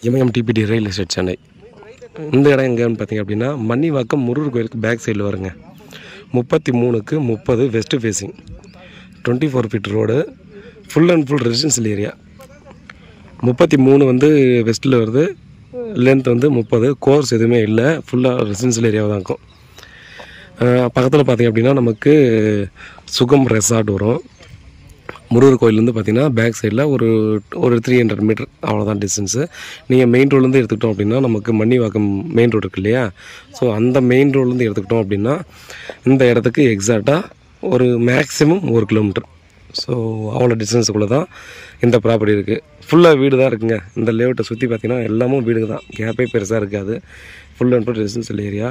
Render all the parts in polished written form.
இமயம் DBT ரயில் estate Chennai. இந்த இடம் எங்கேன்னு பார்த்தீங்க அப்படின்னா மன்னிவாக்கம் முருகர் கோயிலுக்கு பேக் சைடில் வருங்க. 33க்கு 30 west facing 24 feet road, full and full residential area. 33 வந்து வெஸ்ட்டில் வருது, லென்த் வந்து 30, கோர்ஸ் எதுவுமே இல்லை, ஃபுல்லாக ரெசிடென்ஷியல் ஏரியாவாக தான் இருக்கும். பக்கத்தில் பார்த்திங்க அப்படின்னா நமக்கு சுகம் ரெசார்ட் வரும். முருகர் கோயிலேருந்து பார்த்திங்கன்னா பேக் சைடில் ஒரு 300 மீட்டர் அவ்வளோதான் டிஸ்டன்ஸு. நீங்கள் மெயின் ரோட்லேருந்து எடுத்துக்கிட்டோம் அப்படின்னா நமக்கு மன்னிவாக்கம் மெயின் ரோடு இருக்கு இல்லையா, ஸோ அந்த மெயின் ரோட்லேருந்து எடுத்துக்கிட்டோம் அப்படின்னா இந்த இடத்துக்கு எக்ஸாக்டாக ஒரு மேக்ஸிமம் 1 கிலோமீட்டர். ஸோ அவ்வளோ டிஸ்டன்ஸுக்குள்ளே தான் இந்த ப்ராப்பர்ட்டி இருக்குது. ஃபுல்லாக வீடு தான் இருக்குங்க. இந்த லேஅவுட்டை சுற்றி பார்த்திங்கன்னா எல்லாமும் வீடு தான், கேப்பே பெருசாக இருக்காது. Full and full residential area.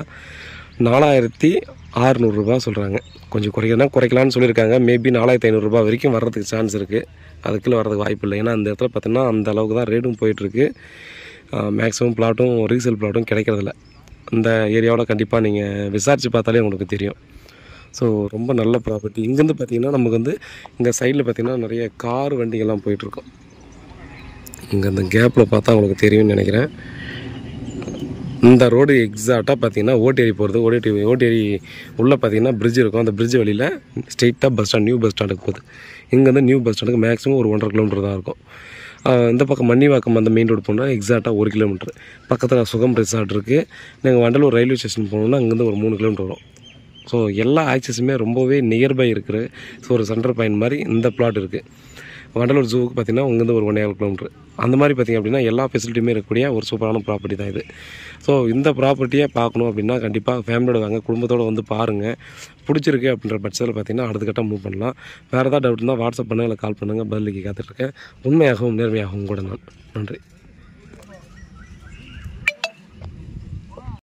4600 ரூபா சொல்கிறாங்க. கொஞ்சம் குறைக்கலான்னு சொல்லியிருக்காங்க. மேபி 4500 ரூபா வரைக்கும் வர்றதுக்கு சான்ஸ் இருக்குது. அதுக்குள்ளே வர்றதுக்கு வாய்ப்பு இல்லை. ஏன்னா அந்த இடத்துல பார்த்தீங்கன்னா அந்த அளவுக்கு தான் ரேட்டும் போயிட்டுருக்கு. மேக்ஸிமம் பிளாட்டும் ரீசேல் பிளாட்டும் கிடைக்கிறதில்ல. அந்த ஏரியாவில் கண்டிப்பாக நீங்கள் விசாரித்து பார்த்தாலே உங்களுக்கு தெரியும். ஸோ ரொம்ப நல்ல ப்ராப்பர்ட்டி. இங்கேருந்து பார்த்திங்கன்னா நமக்கு வந்து இங்கே சைடில் பார்த்திங்கன்னா நிறைய கார் வண்டிகள்லாம் போயிட்டுருக்கோம். இங்கே அந்த கேப்பில் பார்த்தா உங்களுக்கு தெரியும்னு நினைக்கிறேன். இந்த ரோடு எக்ஸாக்டாக பார்த்திங்கன்னா ஓட்டேரி போகிறது. ஓட்டேரி உள்ளே பார்த்திங்கன்னா பிரிட்ஜ் இருக்கும். அந்த பிரிட்ஜ் வழியில் ஸ்ட்ரெயிட்டாக பஸ் ஸ்டாண்ட், நியூ பஸ் ஸ்டாண்டுக்கு போகுது. இங்கேருந்து நியூ பஸ் ஸ்டாண்டுக்கு மேக்ஸிமம் ஒரு 1.5 கிலோமீட்டர் தான் இருக்கும். இந்த பக்கம் மன்னிவாக்கம் அந்த மெயின் ரோடு போனால் எக்ஸாக்டாக 1 கிலோமீட்டர். பக்கத்தில் சுகம் ரெசார்ட் இருக்குது. நீங்கள் வண்டலூர் ரயில்வே ஸ்டேஷன் போகணுன்னா அங்கேருந்து ஒரு 3 கிலோமீட்டர் வரும். ஸோ எல்லா ஆக்சஸுமே ரொம்பவே நியர்பை இருக்குது. ஸோ ஒரு சென்டர் பாயிண்ட் மாதிரி இந்த பிளாட் இருக்குது. வண்டலூர் ஜூவுக்கு பார்த்திங்கன்னா அங்கேருந்து ஒரு 1.5 கிலோமீட்டர். அந்த மாதிரி பார்த்திங்க அப்படின்னா எல்லா ஃபெசிலிட்டியுமே இருக்கக்கூடிய ஒரு சூப்பரான ப்ராப்பர்ட்டி தான் இது. ஸோ இந்த ப்ராப்பர்ட்டியை பார்க்கணும் அப்படின்னா கண்டிப்பாக ஃபேமிலியோட வாங்க, குடும்பத்தோடு வந்து பாருங்கள். பிடிச்சிருக்கு அப்படின்ற பட்சத்தில் பார்த்திங்கன்னா அடுத்த கட்டம் மூவ் பண்ணலாம். வேறு ஏதாவது டவுட் இருந்தால் வாட்ஸ்அப் பண்ணுங்கள், இல்லை கால் பண்ணுங்கள், பதிலுக்கு காத்துட்ருக்கேன். உண்மையாகவும் நேர்மையாகவும் கூட நான். நன்றி.